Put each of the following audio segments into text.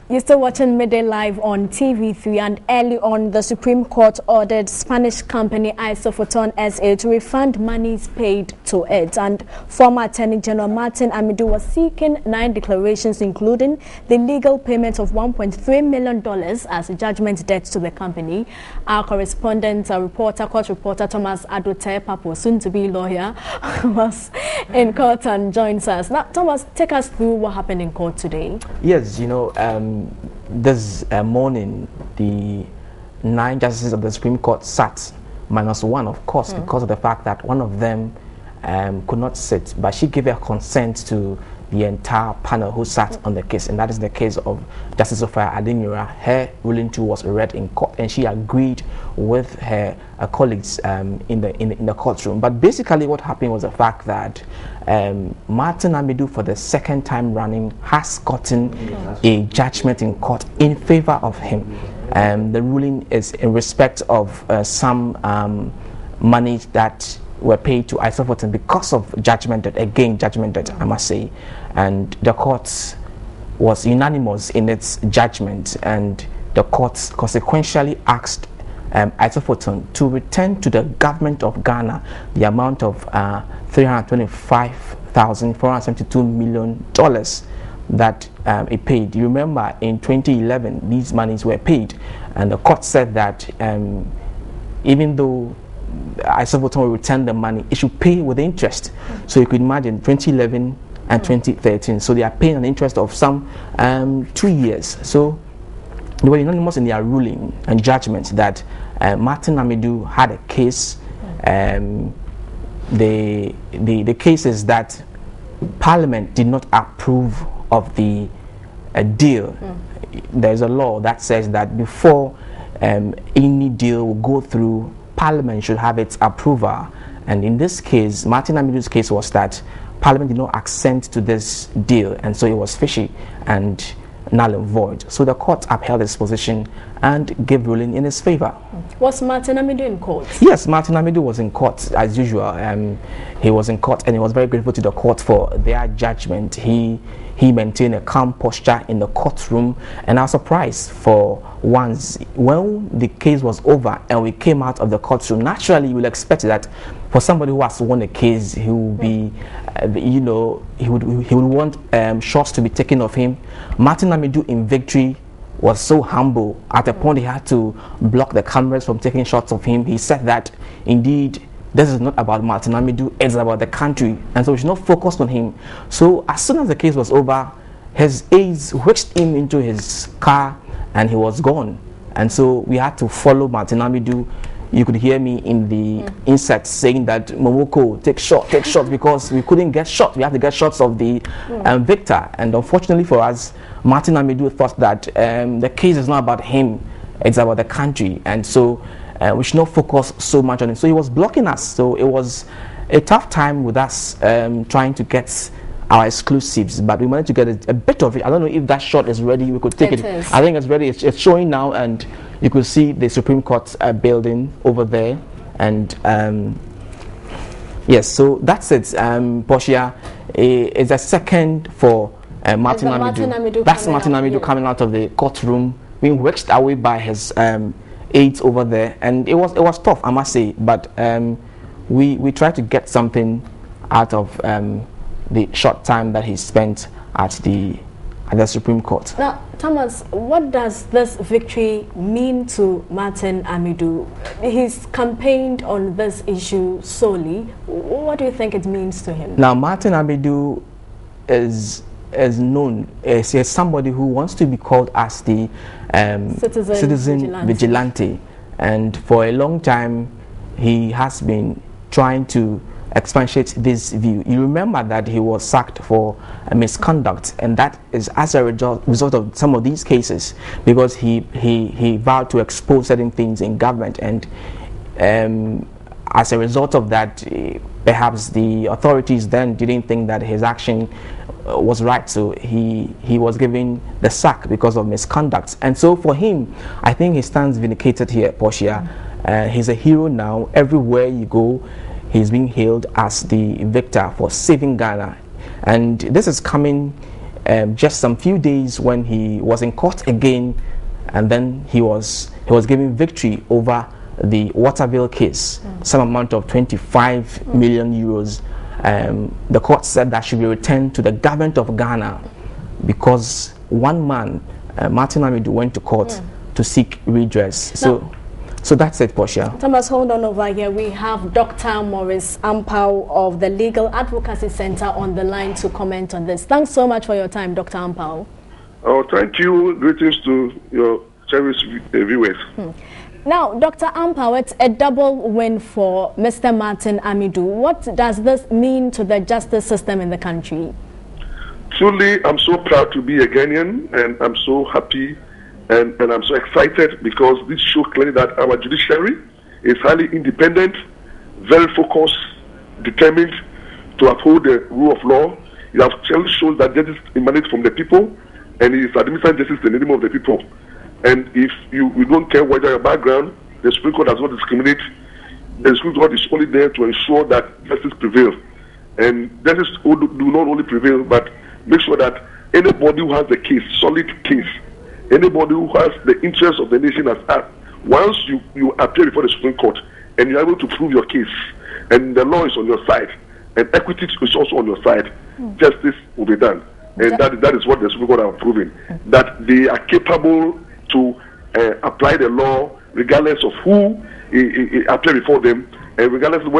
You're still watching Midday Live on TV3, and early on, the Supreme Court ordered Spanish company Isofoton SA to refund monies paid to it. And former Attorney General Martin Amidu was seeking 9 declarations, including the legal payment of $1.3 million as a judgment debt to the company. Our correspondent, court reporter Thomas Adote Papo, soon-to-be lawyer, was in court and joins us. Now, Thomas, take us through what happened in court today. Yes, this morning, the 9 justices of the Supreme Court sat -1, of course, because of the fact that one of them could not sit, but she gave her consent to the entire panel who sat on the case, and that is the case of Justice Sophia Adeniora. Her ruling too was read in court, and she agreed with her colleagues in the courtroom. But basically, what happened was the fact that Martin Amidu, for the second time running, has gotten a judgment in court in favor of him. The ruling is in respect of some money that were paid to Isofoton because of judgment debt, again judgment debt, I must say, and the court was unanimous in its judgment, and the court consequentially asked Isofoton to return to the government of Ghana the amount of $325,472 million that it paid. You remember in 2011 these monies were paid, and the court said that even though Isofoton will return the money, it should pay with interest. So you could imagine 2011 and 2013. So they are paying an interest of some 2 years. So they were unanimous in their ruling and judgment that Martin Amidu had a case. The case is that Parliament did not approve of the deal. There is a law that says that before any deal will go through, Parliament should have its approval, and in this case, Martin Amidu's case was that Parliament did not assent to this deal, and so it was fishy and null and void. So the court upheld its position and gave ruling in his favor. Was Martin Amidu in court? Yes, Martin Amidu was in court as usual. He was in court, and he was very grateful to the court for their judgment. He maintained a calm posture in the courtroom, and I was surprised for once when the case was over and we came out of the courtroom. Naturally, you will expect that for somebody who has won a case, he will be, he would want shots to be taken of him. Martin Amidu in victory was so humble. At a point, he had to block the cameras from taking shots of him. He said that indeed this is not about Martin Amidu, it's about the country, and so we should not focus on him. So as soon as the case was over, his aides whisked him into his car and he was gone. And so we had to follow Martin Amidu. You could hear me in the insert saying that, Momoko, take shot, because we couldn't get shot. We had to get shots of the victor. And unfortunately for us, Martin Amidu thought that the case is not about him, it's about the country. And so we should not focus so much on it. So he was blocking us. So it was a tough time with us trying to get our exclusives, but we managed to get a bit of it. I don't know if that shot is ready. We could take it. I think it's ready. It's showing now, and you could see the Supreme Court building over there. And yes, so that's it. Portia is a second for Martin Amidu. That's Martin Amidu coming out of the courtroom, being whisked away by his aides over there, and it was tough, I must say. But we tried to get something out of the short time that he spent at the Supreme Court. Now, Thomas, what does this victory mean to Martin Amidu? He's campaigned on this issue solely. What do you think it means to him? Now, Martin Amidu is known as somebody who wants to be called as the citizen vigilante, and for a long time he has been trying to expatiate this view. You remember that he was sacked for misconduct, and that is as a result of some of these cases, because he vowed to expose certain things in government, and as a result of that, perhaps the authorities then didn't think that his action was right, so he was given the sack because of misconduct. And so for him, I think he stands vindicated here, Portia. He's a hero now. Everywhere you go, he's being hailed as the victor for saving Ghana. And this is coming just some few days when he was in court again, and then he was given victory over the water bill case, some amount of 25 million euros. The court said that should be returned to the government of Ghana because one man, Martin Amidu, went to court to seek redress. So that's it, Portia. Thomas, hold on over here. We have Dr. Maurice Ampao of the Legal Advocacy Center on the line to comment on this. Thanks so much for your time, Dr. Ampao. Oh, thank you. Greetings to your cherished viewers. Now, Dr. Ampao, it's a double win for Mr. Martin Amidu. What does this mean to the justice system in the country? Truly, I'm so proud to be a Ghanaian, and I'm so happy and I'm so excited because this shows clearly that our judiciary is highly independent, very focused, determined to uphold the rule of law. It has clearly shown that justice emanates from the people, and it is administering justice in the name of the people. And if you don't care whether your background, the Supreme Court does not discriminate. The Supreme Court is only there to ensure that justice prevails. And justice do not only prevail, but make sure that anybody who has a case, solid case, anybody who has the interest of the nation as at, once you appear before the Supreme Court and you're able to prove your case, and the law is on your side, and equity is also on your side, justice will be done. And that is what the Supreme Court are proving, that they are capable to apply the law regardless of who appear before them, and regardless of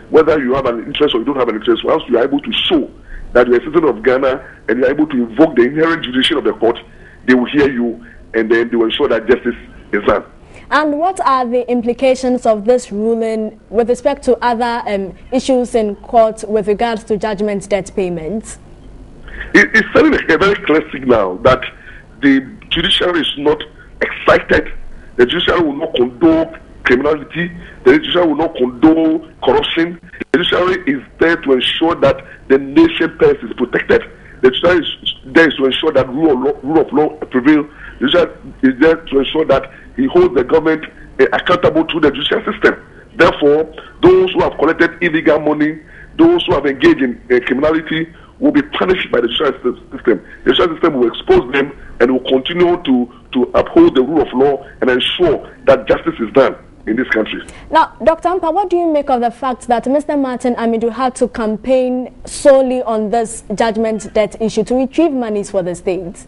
whether you have an interest or you don't have an interest. Once you are able to show that you are a citizen of Ghana and you are able to invoke the inherent jurisdiction of the court, they will hear you, and then they will ensure that justice is done. And what are the implications of this ruling with respect to other issues in court with regards to judgment debt payments? It's sending a very clear signal that the judiciary is not excited. The judiciary will not condone criminality. The judiciary will not condone corruption. The judiciary is there to ensure that the nation purse is protected. The judiciary is there to ensure that rule of law prevails. The judiciary is there to ensure that he holds the government accountable to the judicial system. Therefore, those who have collected illegal money, those who have engaged in criminality, will be punished by the judicial system. The judicial system will expose them and will continue to uphold the rule of law and ensure that justice is done in this country. Now, Dr. Ampa, what do you make of the fact that Mr. Martin Amidu had to campaign solely on this judgment debt issue to retrieve monies for the state?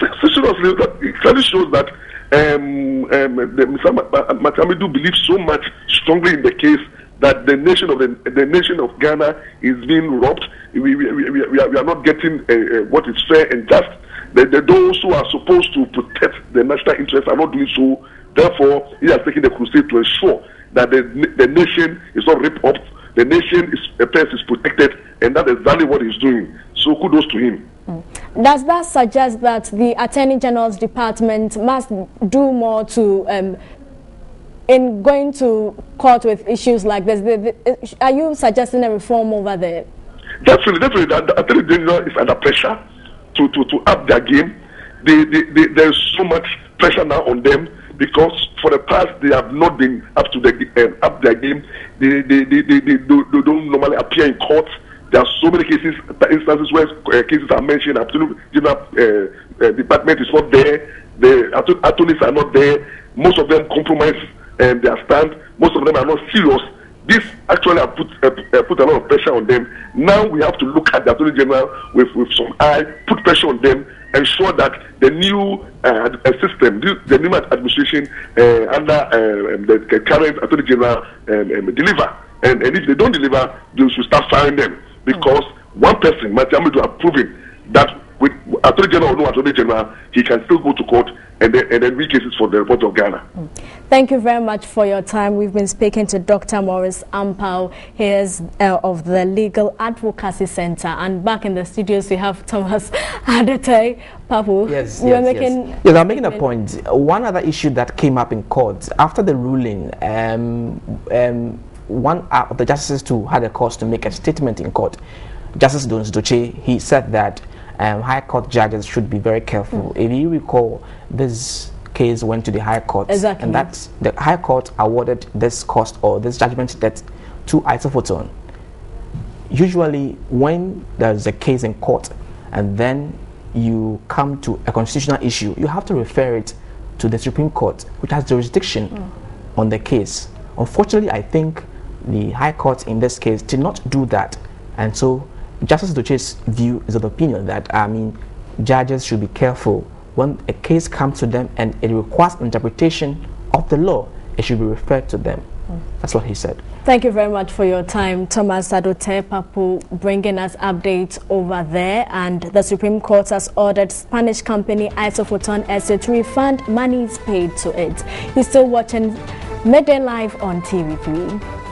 Seriously, it clearly shows that Mr. Martin Amidu believes so much strongly in the case that the nation of Ghana is being robbed. We are not getting what is fair and just. Those who are supposed to protect the national interests are not doing so. Therefore, he has taken the crusade to ensure that the nation is not ripped up, the nation is protected, and that is exactly what he's doing. So kudos to him. Does that suggest that the Attorney General's department must do more to in going to court with issues like this? Are you suggesting a reform over there? Definitely. The Attorney General is under pressure to up their game. There's so much pressure now on them because for the past they have not been up their game. They don't normally appear in court. There are so many instances where cases are mentioned. Attorney General department is not there. The attorneys are not there. Most of them compromise their stand. Most of them are not serious. This actually have put a lot of pressure on them. Now we have to look at the Attorney General with some eye, put pressure on them, ensure that the new system, the new administration under the current Attorney General deliver. And if they don't deliver, they should start firing them. Because one person, Martin Amidu, have proven that with Attorney General or no Attorney General, he can still go to court and then read cases for the Republic of Ghana. Thank you very much for your time. We've been speaking to Dr. Maurice Ampao. He is of the Legal Advocacy Center. And back in the studios, we have Thomas Adete. Papu, yes, I'm making a point. One other issue that came up in court after the ruling, one of the justices too had a cause to make a statement in court. Justice Donis Doche, he said that High Court judges should be very careful. If you recall, this case went to the High Court, and that's the High Court awarded this cost or this judgment debt to Isophoton. Usually, when there's a case in court and then you come to a constitutional issue, you have to refer it to the Supreme Court, which has jurisdiction on the case. Unfortunately, I think the High Court in this case did not do that, and so Justice Doche's view is of the opinion that judges should be careful when a case comes to them and it requires interpretation of the law. It should be referred to them. That's what he said. Thank you very much for your time, Thomas Adote Papu, bringing us updates over there. And the Supreme Court has ordered Spanish company Isophoton SA to refund monies paid to it. You're still watching Midday Live on TV3.